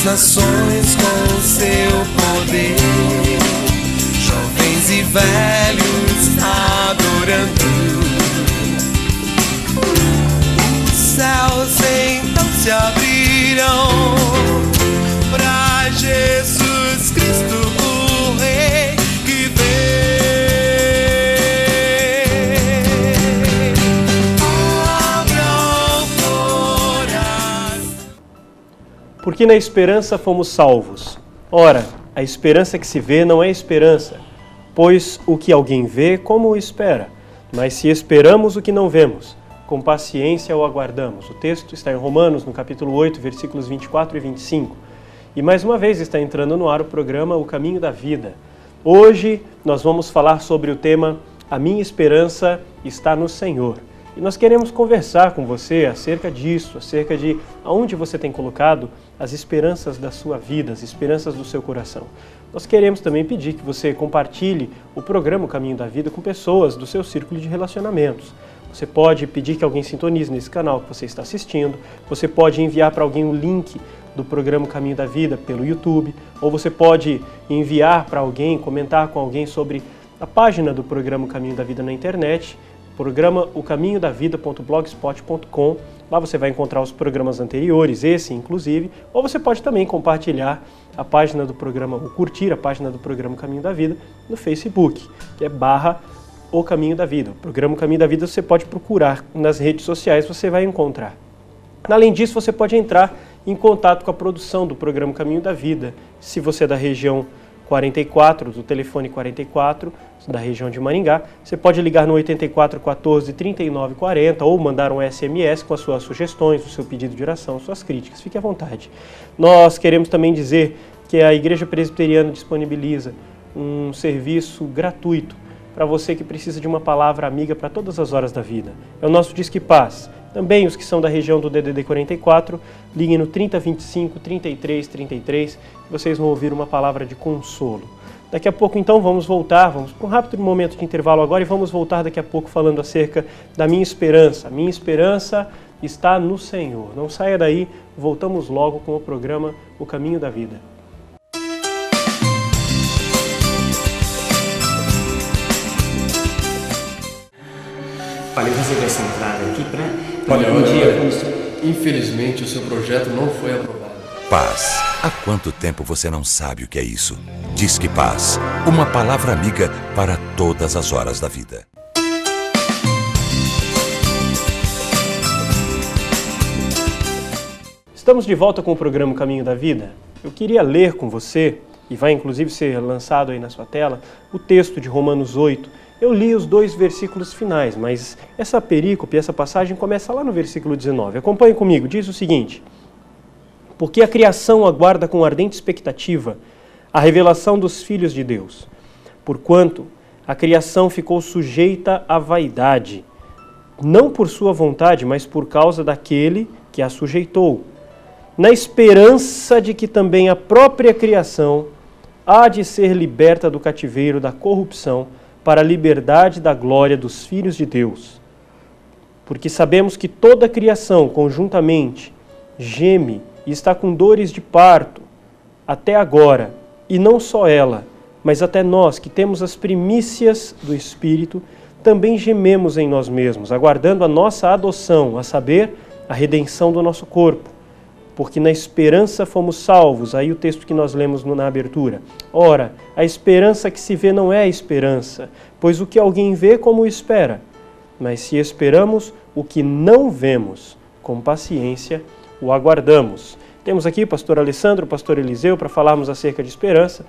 as nações com o seu poder, jovens e velhos adorando. Os céus então se abrirão para Jesus Cristo, o Rei que vem. Porque na esperança fomos salvos. Ora, a esperança que se vê não é esperança, pois o que alguém vê, como o espera? Mas se esperamos o que não vemos, com paciência o aguardamos. O texto está em Romanos, no capítulo 8, versículos 24 e 25. E mais uma vez está entrando no ar o programa O Caminho da Vida. Hoje nós vamos falar sobre o tema A Minha Esperança está no Senhor. E nós queremos conversar com você acerca disso, acerca de aonde você tem colocado as esperanças da sua vida, as esperanças do seu coração. Nós queremos também pedir que você compartilhe o programa O Caminho da Vida com pessoas do seu círculo de relacionamentos. Você pode pedir que alguém sintonize nesse canal que você está assistindo, você pode enviar para alguém o link do programa O Caminho da Vida pelo YouTube, ou você pode enviar para alguém, comentar com alguém sobre a página do programa O Caminho da Vida na internet, programa ocaminhodavida.blogspot.com. Lá você vai encontrar os programas anteriores, esse inclusive, ou você pode também compartilhar a página do programa, ou curtir a página do programa O Caminho da Vida no Facebook, que é /O Caminho da Vida. O programa O Caminho da Vida você pode procurar nas redes sociais, você vai encontrar. Além disso, você pode entrar em contato com a produção do programa O Caminho da Vida. Se você é da região 44, do telefone 44, da região de Maringá, você pode ligar no 84 14 39 40 ou mandar um SMS com as suas sugestões, o seu pedido de oração, suas críticas. Fique à vontade. Nós queremos também dizer que a Igreja Presbiteriana disponibiliza um serviço gratuito para você que precisa de uma palavra amiga para todas as horas da vida. É o nosso Disque Paz. Também os que são da região do DDD 44, liguem no 3025 33 33 e vocês vão ouvir uma palavra de consolo. Daqui a pouco então vamos para um rápido momento de intervalo agora e vamos voltar daqui a pouco falando acerca da minha esperança. A minha esperança está no Senhor. Não saia daí, voltamos logo com o programa O Caminho da Vida. Falei fazer essa entrada aqui para infelizmente o seu projeto não foi aprovado. Paz. Há quanto tempo você não sabe o que é isso? Disque Paz, uma palavra amiga para todas as horas da vida. Estamos de volta com o programa Caminho da Vida. Eu queria ler com você, e vai inclusive ser lançado aí na sua tela, o texto de Romanos 8. Eu li os 2 versículos finais, mas essa perícope, essa passagem começa lá no versículo 19. Acompanhe comigo, diz o seguinte: porque a criação aguarda com ardente expectativa a revelação dos filhos de Deus. Porquanto a criação ficou sujeita à vaidade, não por sua vontade, mas por causa daquele que a sujeitou, na esperança de que também a própria criação há de ser liberta do cativeiro da corrupção para a liberdade da glória dos filhos de Deus. Porque sabemos que toda a criação conjuntamente geme e está com dores de parto até agora, e não só ela, mas até nós que temos as primícias do Espírito, também gememos em nós mesmos, aguardando a nossa adoção, a saber, a redenção do nosso corpo. Porque na esperança fomos salvos, aí o texto que nós lemos na abertura. Ora, a esperança que se vê não é a esperança, pois o que alguém vê, como espera. Mas se esperamos o que não vemos, com paciência o aguardamos. Temos aqui o pastor Alessandro, o pastor Eliseu, para falarmos acerca de esperança.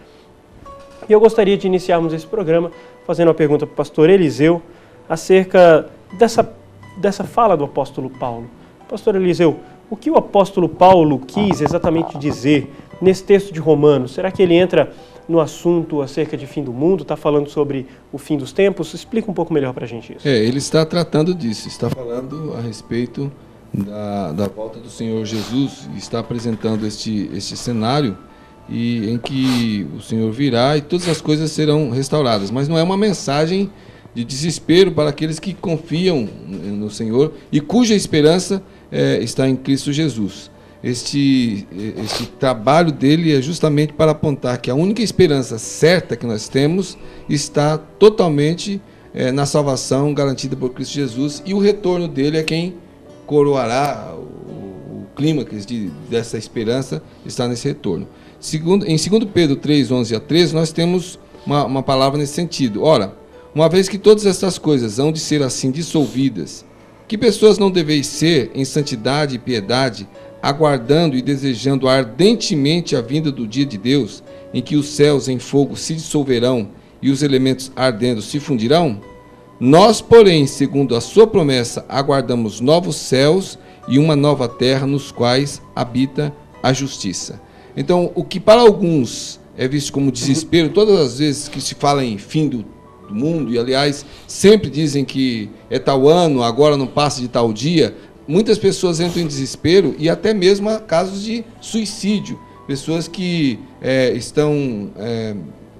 E eu gostaria de iniciarmos esse programa fazendo uma pergunta para o pastor Eliseu acerca dessa fala do apóstolo Paulo. Pastor Eliseu, o que o apóstolo Paulo quis exatamente dizer nesse texto de Romanos? Será que ele entra no assunto acerca de fim do mundo, está falando sobre o fim dos tempos? Explica um pouco melhor para a gente isso. Ele está tratando disso, está falando a respeito da volta do Senhor Jesus, está apresentando este cenário em que o Senhor virá e todas as coisas serão restauradas, mas não é uma mensagem de desespero para aqueles que confiam no Senhor e cuja esperança está em Cristo Jesus. este trabalho dele é justamente para apontar que a única esperança certa que nós temos está totalmente na salvação garantida por Cristo Jesus, e o retorno dele é quem coroará o clímax dessa esperança, está nesse retorno. Em 2 Pedro 3, 11 a 13, nós temos uma palavra nesse sentido. Ora, uma vez que todas estas coisas hão de ser assim dissolvidas, que pessoas não deveis ser em santidade e piedade, aguardando e desejando ardentemente a vinda do dia de Deus, em que os céus em fogo se dissolverão e os elementos ardendo se fundirão? Nós, porém, segundo a sua promessa, aguardamos novos céus e uma nova terra nos quais habita a justiça. Então, o que para alguns é visto como desespero, todas as vezes que se fala em fim do mundo, e aliás, sempre dizem que é tal ano, agora não passa de tal dia, muitas pessoas entram em desespero, e até mesmo há casos de suicídio, pessoas que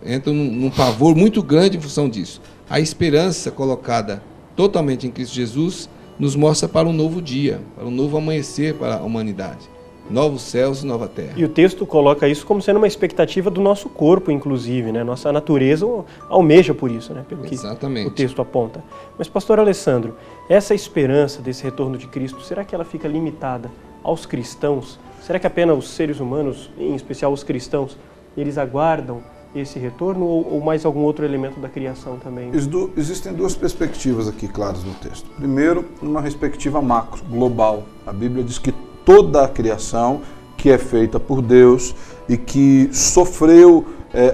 entram num pavor muito grande em função disso. A esperança colocada totalmente em Cristo Jesus nos mostra para um novo dia, para um novo amanhecer para a humanidade. Novos céus e nova terra. E o texto coloca isso como sendo uma expectativa do nosso corpo, inclusive, né? Nossa natureza almeja por isso, né? Pelo que Exatamente. o texto aponta. Mas, pastor Alessandro, essa esperança desse retorno de Cristo, será que ela fica limitada aos cristãos? Será que apenas os seres humanos, em especial os cristãos, eles aguardam esse retorno, ou mais algum outro elemento da criação também? Existem duas perspectivas aqui claras no texto. Primeiro, uma perspectiva macro, global. A Bíblia diz que toda a criação que é feita por Deus e que sofreu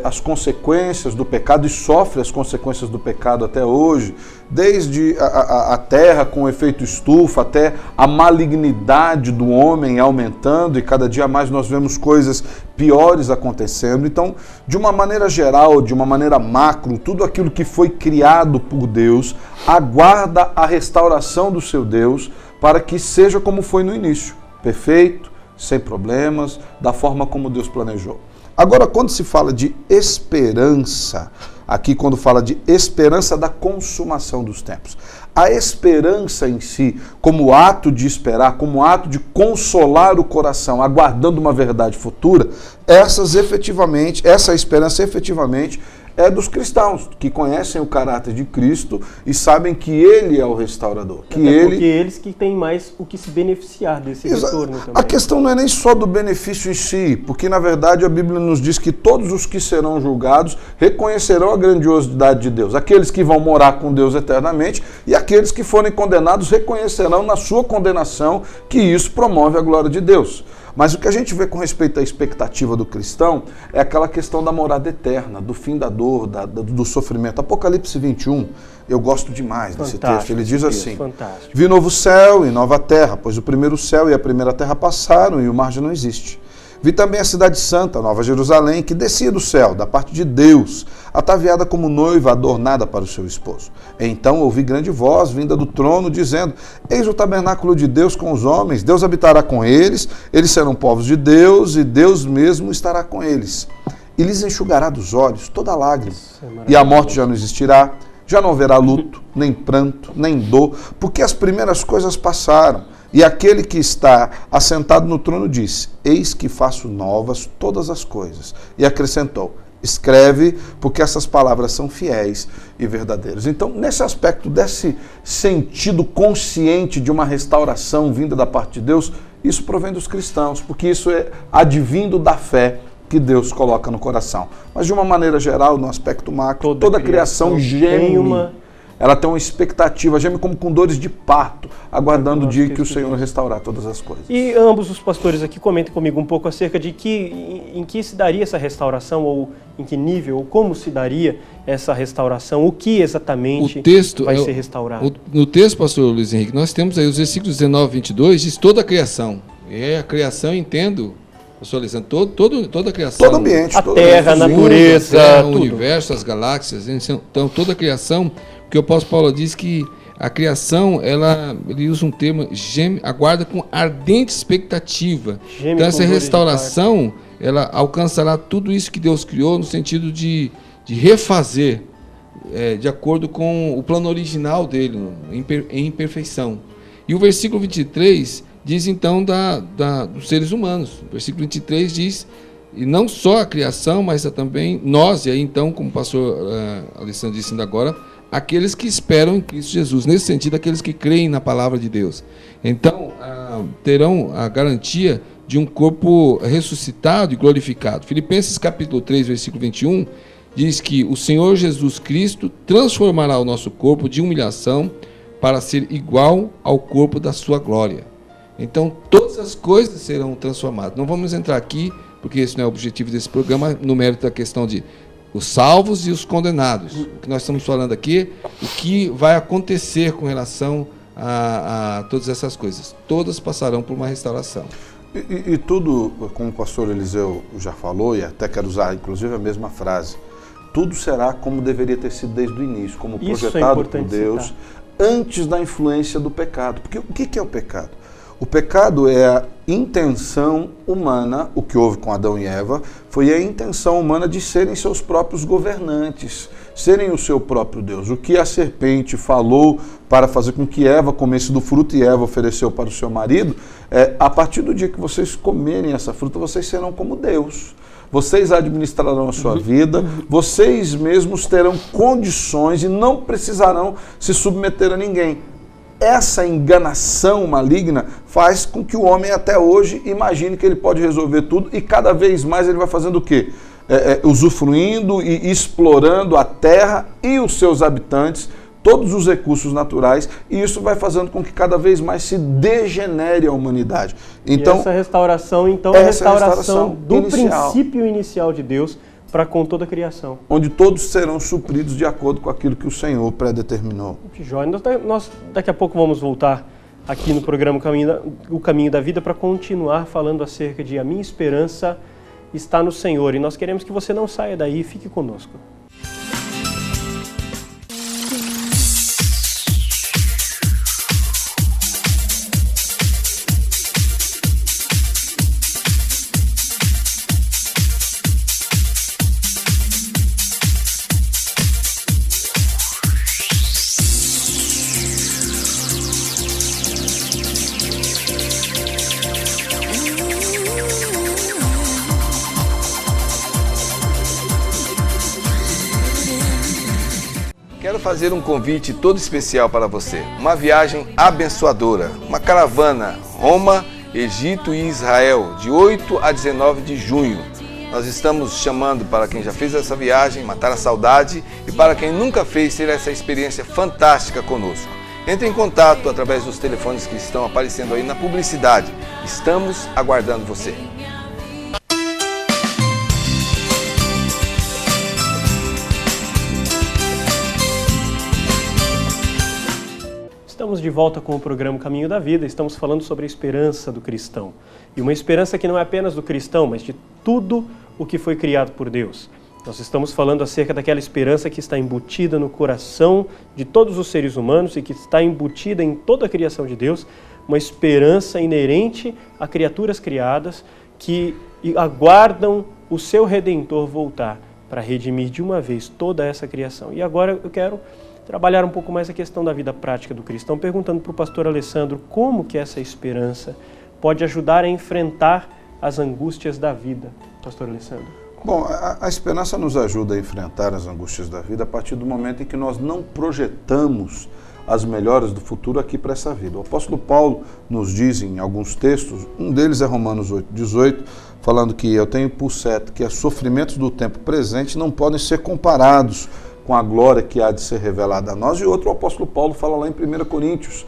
as consequências do pecado e sofre as consequências do pecado até hoje, desde a terra com o efeito estufa até a malignidade do homem aumentando, e cada dia mais nós vemos coisas piores acontecendo. Então, de uma maneira geral, de uma maneira macro, tudo aquilo que foi criado por Deus aguarda a restauração do seu Deus para que seja como foi no início, perfeito, sem problemas, da forma como Deus planejou. Agora, quando se fala de esperança, aqui quando fala de esperança da consumação dos tempos, a esperança em si, como ato de esperar, como ato de consolar o coração, aguardando uma verdade futura, essa esperança efetivamente é dos cristãos, que conhecem o caráter de Cristo e sabem que Ele é o restaurador. Porque eles que têm mais o que se beneficiar desse retorno também. A questão não é nem só do benefício em si, porque na verdade a Bíblia nos diz que todos os que serão julgados reconhecerão a grandiosidade de Deus. Aqueles que vão morar com Deus eternamente e aqueles que forem condenados reconhecerão na sua condenação que isso promove a glória de Deus. Mas o que a gente vê com respeito à expectativa do cristão é aquela questão da morada eterna, do fim da dor, do sofrimento. Apocalipse 21, eu gosto demais desse texto. Ele diz assim: vi novo céu e nova terra, pois o primeiro céu e a primeira terra passaram e o mar já não existe. Vi também a cidade santa, Nova Jerusalém, que descia do céu, da parte de Deus, ataviada como noiva adornada para o seu esposo. Então ouvi grande voz vinda do trono, dizendo: eis o tabernáculo de Deus com os homens, Deus habitará com eles, eles serão povos de Deus, e Deus mesmo estará com eles. E lhes enxugará dos olhos toda lágrima, e a morte já não existirá, já não haverá luto, nem pranto, nem dor, porque as primeiras coisas passaram. E aquele que está assentado no trono disse: eis que faço novas todas as coisas. E acrescentou: escreve, porque essas palavras são fiéis e verdadeiras. Então, nesse aspecto desse sentido consciente de uma restauração vinda da parte de Deus, isso provém dos cristãos, porque isso é advindo da fé que Deus coloca no coração. Mas de uma maneira geral, no aspecto macro, toda a criação geme. Ela tem uma expectativa, geme como com dores de parto, aguardando o dia que o Senhor restaurar todas as coisas. E ambos os pastores aqui comentem comigo um pouco acerca de em que se daria essa restauração, ou em que nível, ou como se daria essa restauração, o que exatamente vai ser restaurado. No texto, pastor Luiz Henrique, nós temos aí os versículos 19 e 22, diz toda a criação. A criação, entendo, pastor Alessandro, toda a criação. Todo ambiente. A terra, a natureza, o universo, as galáxias, então toda a criação. Porque o apóstolo Paulo diz que a criação, ele usa um termo, aguarda com ardente expectativa. Então essa restauração, ela alcançará tudo isso que Deus criou no sentido de refazer, de acordo com o plano original dele, em perfeição. E o versículo 23 diz então dos seres humanos. O versículo 23 diz, e não só a criação, mas também nós, e aí então, como o pastor Alessandro disse ainda agora, aqueles que esperam em Cristo Jesus, nesse sentido, aqueles que creem na palavra de Deus. Então, terão a garantia de um corpo ressuscitado e glorificado. Filipenses capítulo 3, versículo 21, diz que o Senhor Jesus Cristo transformará o nosso corpo de humilhação para ser igual ao corpo da sua glória. Então, todas as coisas serão transformadas. Não vamos entrar aqui, porque esse não é o objetivo desse programa, no mérito da questão de os salvos e os condenados. O que nós estamos falando aqui, o que vai acontecer com relação a todas essas coisas. Todas passarão por uma restauração. E tudo, como o pastor Eliseu já falou, e até quero usar inclusive a mesma frase, tudo será como deveria ter sido desde o início, como projetado por Deus, antes da influência do pecado. Porque o que é o pecado? O pecado é a intenção humana, o que houve com Adão e Eva, foi a intenção humana de serem seus próprios governantes, serem o seu próprio Deus. O que a serpente falou para fazer com que Eva comesse do fruto e Eva ofereceu para o seu marido, a partir do dia que vocês comerem essa fruta, vocês serão como Deus. Vocês administrarão a sua vida, vocês mesmos terão condições e não precisarão se submeter a ninguém. Essa enganação maligna faz com que o homem até hoje imagine que ele pode resolver tudo e cada vez mais ele vai fazendo o quê? Usufruindo e explorando a terra e os seus habitantes, todos os recursos naturais, e isso vai fazendo com que cada vez mais se degenere a humanidade. Então, e essa restauração, então, é a restauração do princípio inicial de Deus para com toda a criação. Onde todos serão supridos de acordo com aquilo que o Senhor predeterminou. Jóia. Nós daqui a pouco vamos voltar aqui no programa O Caminho da Vida para continuar falando acerca de a minha esperança está no Senhor. E nós queremos que você não saia daí, fique conosco. Quero fazer um convite todo especial para você. Uma viagem abençoadora, uma caravana Roma, Egito e Israel, de 8 a 19 de junho. Nós estamos chamando para quem já fez essa viagem, matar a saudade, e para quem nunca fez, ter essa experiência fantástica conosco. Entre em contato através dos telefones que estão aparecendo aí na publicidade. Estamos aguardando você. Estamos de volta com o programa Caminho da Vida, estamos falando sobre a esperança do cristão. E uma esperança que não é apenas do cristão, mas de tudo o que foi criado por Deus. Nós estamos falando acerca daquela esperança que está embutida no coração de todos os seres humanos e que está embutida em toda a criação de Deus, uma esperança inerente a criaturas criadas que aguardam o seu Redentor voltar para redimir de uma vez toda essa criação. E agora eu quero trabalhar um pouco mais a questão da vida prática do cristão, perguntando para o pastor Alessandro como que essa esperança pode ajudar a enfrentar as angústias da vida. Pastor Alessandro. Bom, a esperança nos ajuda a enfrentar as angústias da vida a partir do momento em que nós não projetamos as melhoras do futuro aqui para essa vida. O apóstolo Paulo nos diz em alguns textos, um deles é Romanos 8:18, falando que eu tenho por certo que os sofrimentos do tempo presente não podem ser comparados com a glória que há de ser revelada a nós. E outro, o apóstolo Paulo fala lá em 1 Coríntios,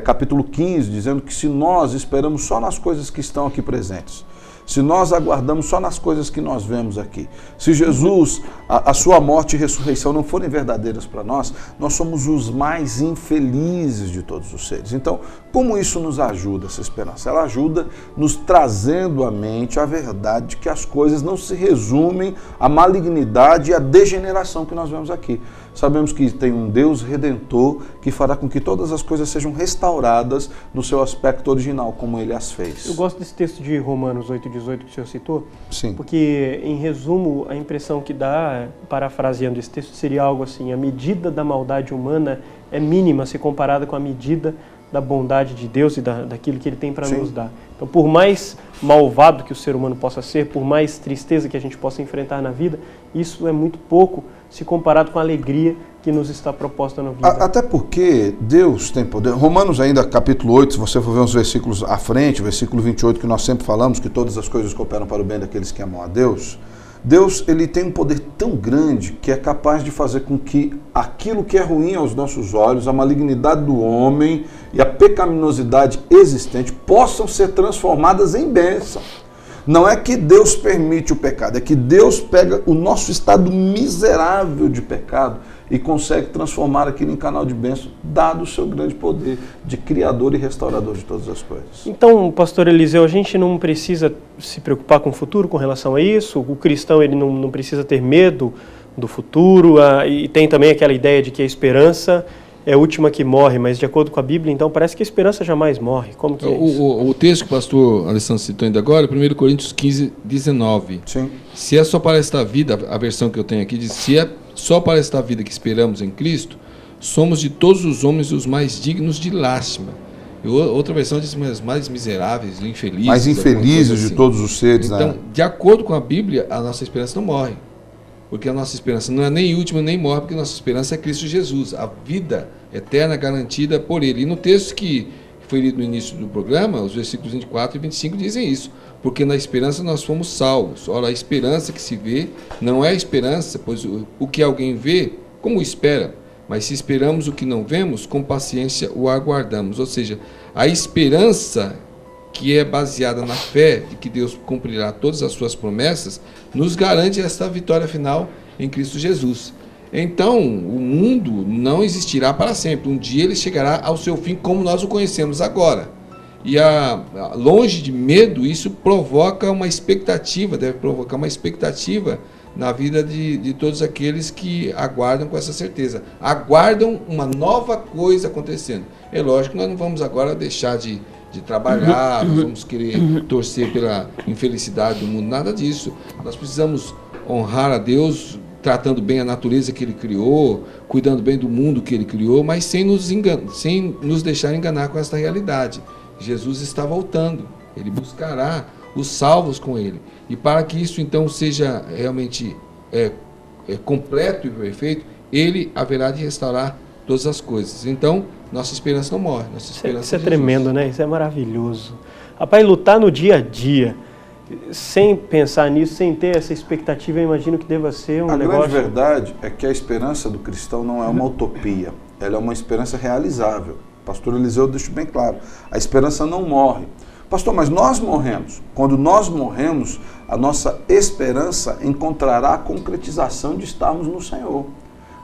capítulo 15, dizendo que se nós esperamos só nas coisas que estão aqui presentes, se nós aguardamos só nas coisas que nós vemos aqui, se Jesus, a sua morte e ressurreição não forem verdadeiras para nós, nós somos os mais infelizes de todos os seres. Então, como isso nos ajuda, essa esperança? Ela ajuda nos trazendo à mente a verdade de que as coisas não se resumem à malignidade e à degeneração que nós vemos aqui. Sabemos que tem um Deus Redentor que fará com que todas as coisas sejam restauradas no seu aspecto original, como Ele as fez. Eu gosto desse texto de Romanos 8:18 que o senhor citou, Sim. Porque, em resumo, a impressão que dá, parafraseando esse texto, seria algo assim: a medida da maldade humana é mínima se comparada com a medida da bondade de Deus e daquilo que Ele tem para nos dar. Então, por mais malvado que o ser humano possa ser, por mais tristeza que a gente possa enfrentar na vida, isso é muito pouco se comparado com a alegria que nos está proposta na vida. Até porque Deus tem poder. Romanos ainda, capítulo 8, se você for ver uns versículos à frente, versículo 28, que nós sempre falamos, que todas as coisas cooperam para o bem daqueles que amam a Deus. Deus, ele tem um poder tão grande que é capaz de fazer com que aquilo que é ruim aos nossos olhos, a malignidade do homem e a pecaminosidade existente possam ser transformadas em bênção. Não é que Deus permite o pecado, é que Deus pega o nosso estado miserável de pecado e consegue transformar aquilo em canal de bênção, dado o seu grande poder de criador e restaurador de todas as coisas. Então, pastor Eliseu, a gente não precisa se preocupar com o futuro com relação a isso? O cristão ele não precisa ter medo do futuro? E tem também aquela ideia de que a esperança é a última que morre, mas de acordo com a Bíblia, então, parece que a esperança jamais morre. Como que é isso? O texto que o pastor Alessandro citou ainda agora, 1 Coríntios 15, 19. Sim. Se é só para esta vida, a versão que eu tenho aqui diz, se é só para esta vida que esperamos em Cristo, somos de todos os homens os mais dignos de lástima. E outra versão diz, mas mais miseráveis, infelizes. Mais infelizes assim. De todos os seres. Então, de acordo com a Bíblia, a nossa esperança não morre. Porque a nossa esperança não é nem última, nem morre, porque a nossa esperança é Cristo Jesus. A vida eterna garantida por Ele. E no texto que foi lido no início do programa, os versículos 24 e 25 dizem isso. Porque na esperança nós fomos salvos. Ora, a esperança que se vê não é a esperança, pois o que alguém vê, como espera? Mas se esperamos o que não vemos, com paciência o aguardamos. Ou seja, a esperança que é baseada na fé de que Deus cumprirá todas as suas promessas, nos garante esta vitória final em Cristo Jesus. Então, o mundo não existirá para sempre. Um dia ele chegará ao seu fim como nós o conhecemos agora. E longe de medo, isso provoca uma expectativa, deve provocar uma expectativa na vida de todos aqueles que aguardam com essa certeza. Aguardam uma nova coisa acontecendo. É lógico que nós não vamos agora deixar de trabalhar, nós vamos querer torcer pela infelicidade do mundo, nada disso. Nós precisamos honrar a Deus, tratando bem a natureza que Ele criou, cuidando bem do mundo que Ele criou, mas sem nos deixar enganar com essa realidade. Jesus está voltando, Ele buscará os salvos com Ele. E para que isso então seja realmente completo e perfeito, Ele haverá de restaurar todas as coisas. Então, nossa esperança não morre. Nossa esperança isso é tremendo, né? Isso é maravilhoso. Rapaz, lutar no dia a dia, sem pensar nisso, sem ter essa expectativa, eu imagino que deva ser um negócio... A grande verdade é que a esperança do cristão não é uma utopia. Ela é uma esperança realizável. O pastor Eliseu deixou bem claro. A esperança não morre. Pastor, mas nós morremos. Quando nós morremos, a nossa esperança encontrará a concretização de estarmos no Senhor,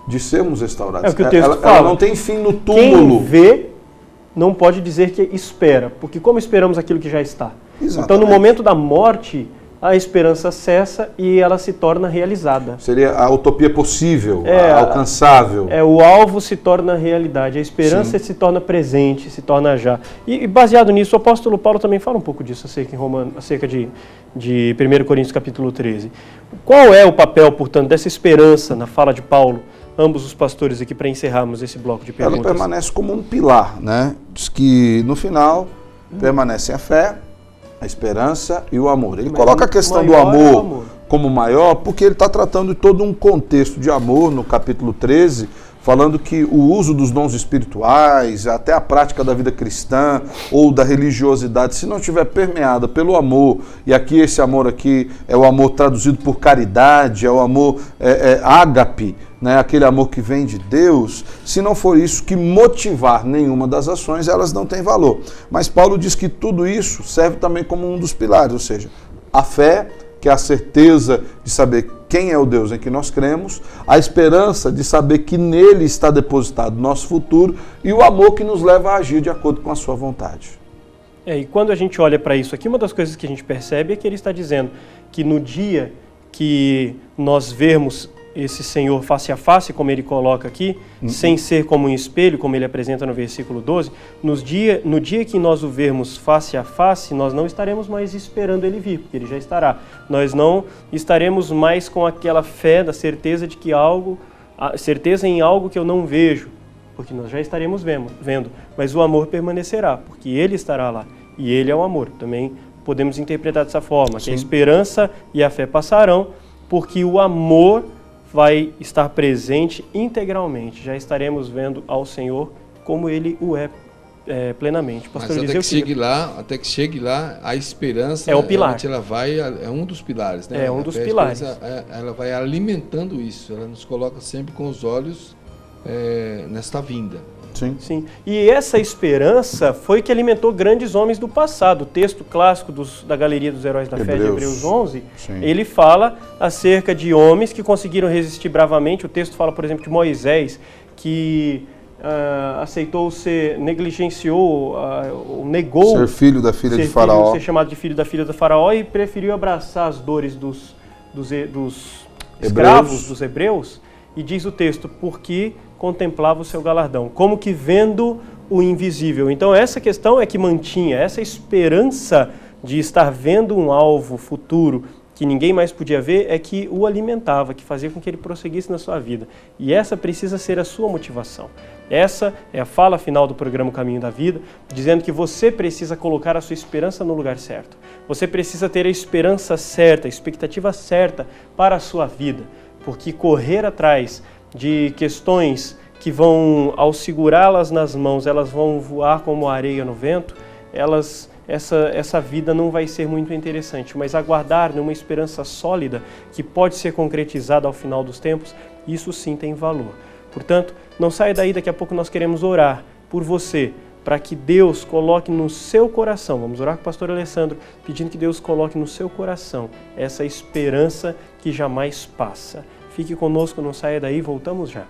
de sermos restaurados. É o que o texto fala. Ela não tem fim no túmulo. Quem vê não pode dizer que espera, porque como esperamos aquilo que já está? Exatamente. Então, no momento da morte, a esperança cessa e ela se torna realizada. Seria a utopia possível, alcançável. O alvo se torna realidade, a esperança se torna presente, se torna já. E baseado nisso, o apóstolo Paulo também fala um pouco disso acerca de 1 Coríntios capítulo 13. Qual é o papel, portanto, dessa esperança na fala de Paulo? Ambos os pastores aqui, para encerrarmos esse bloco de perguntas. Ela permanece como um pilar, né? Diz que no final permanecem a fé, a esperança e o amor. Ele coloca a questão do amor como maior porque ele está tratando de todo um contexto de amor no capítulo 13, falando que o uso dos dons espirituais, até a prática da vida cristã ou da religiosidade, se não estiver permeada pelo amor, e aqui esse amor aqui é o amor traduzido por caridade, é o amor ágape, né, aquele amor que vem de Deus, se não for isso que motivar nenhuma das ações, elas não têm valor. Mas Paulo diz que tudo isso serve também como um dos pilares, ou seja, a fé, que é a certeza de saber quem é o Deus em que nós cremos, a esperança de saber que nele está depositado o nosso futuro e o amor que nos leva a agir de acordo com a sua vontade. E quando a gente olha para isso aqui, uma das coisas que a gente percebe é que ele está dizendo que no dia que nós vermos esse Senhor face a face, como ele coloca aqui, sem ser como um espelho, como ele apresenta no versículo 12, no dia que nós o vermos face a face, nós não estaremos mais esperando ele vir, porque ele já estará. Nós não estaremos mais com aquela fé da certeza de que certeza em algo que eu não vejo. porque nós já estaremos vendo, mas o amor permanecerá, porque Ele estará lá, e Ele é o amor. Também podemos interpretar dessa forma, que a esperança e a fé passarão, porque o amor vai estar presente integralmente, já estaremos vendo ao Senhor como Ele o é plenamente. Pastor Mas até que chegue lá, a esperança é o pilar. É um dos pilares, né? É um dos pilares. Ela vai alimentando isso, ela nos coloca sempre com os olhos nesta vinda. Sim. E essa esperança foi que alimentou grandes homens do passado. O texto clássico da Galeria dos Heróis da Fé, de Hebreus 11, ele fala acerca de homens que conseguiram resistir bravamente. O texto fala, por exemplo, de Moisés, que aceitou negligenciou, negou ser filho da filha de Faraó, ser chamado de filho da filha do Faraó, e preferiu abraçar as dores dos escravos, dos hebreus. E diz o texto, porque contemplava o seu galardão, como que vendo o invisível. Então essa questão é que mantinha, essa esperança de estar vendo um alvo futuro que ninguém mais podia ver, é que o alimentava, que fazia com que ele prosseguisse na sua vida. E essa precisa ser a sua motivação. Essa é a fala final do programa Caminho da Vida, dizendo que você precisa colocar a sua esperança no lugar certo. Você precisa ter a esperança certa, a expectativa certa para a sua vida, porque correr atrás de questões que vão, ao segurá-las nas mãos, elas vão voar como areia no vento, essa vida não vai ser muito interessante, mas aguardar numa esperança sólida que pode ser concretizada ao final dos tempos, isso sim tem valor. Portanto, não saia daí, daqui a pouco nós queremos orar por você, para que Deus coloque no seu coração, vamos orar com o pastor Alessandro, pedindo que Deus coloque no seu coração essa esperança que jamais passa. Fique conosco, não saia daí, voltamos já.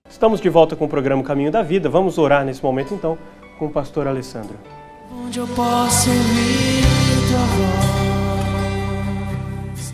Estamos de volta com o programa Caminho da Vida. Vamos orar nesse momento, então, com o pastor Alessandro. Onde eu posso ouvir tua voz.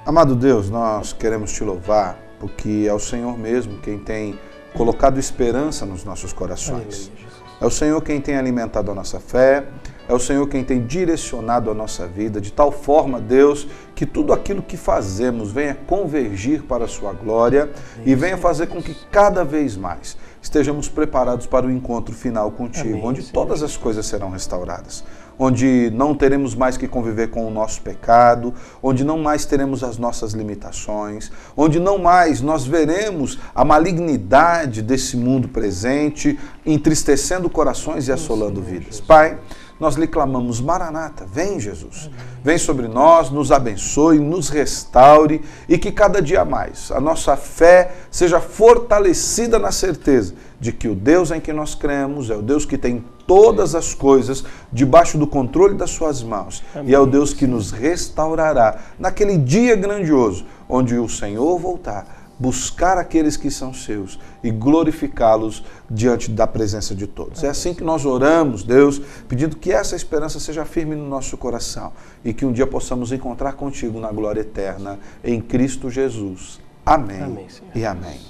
Amado Deus, nós queremos te louvar, porque é o Senhor mesmo quem tem colocado esperança nos nossos corações. É o Senhor quem tem alimentado a nossa fé, é o Senhor quem tem direcionado a nossa vida, de tal forma, Deus, que tudo aquilo que fazemos venha convergir para a sua glória e venha fazer com que cada vez mais estejamos preparados para o encontro final contigo, onde todas as coisas serão restauradas, onde não teremos mais que conviver com o nosso pecado, onde não mais teremos as nossas limitações, onde não mais nós veremos a malignidade desse mundo presente, entristecendo corações e assolando vidas. Pai, nós lhe clamamos, Maranata, vem Jesus, vem sobre nós, nos abençoe, nos restaure e que cada dia mais a nossa fé seja fortalecida na certeza de que o Deus em que nós cremos é o Deus que tem todas as coisas debaixo do controle das suas mãos. Amém. E é o Deus que nos restaurará naquele dia grandioso, onde o Senhor voltar, buscar aqueles que são seus e glorificá-los diante da presença de todos. É assim que nós oramos, Deus, pedindo que essa esperança seja firme no nosso coração e que um dia possamos encontrar contigo na glória eterna, em Cristo Jesus. Amém, amém, e amém.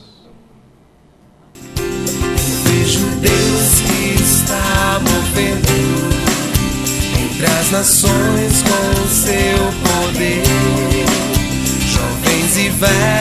Vejo Deus que está movendo entre as nações com o seu poder, jovens e velhos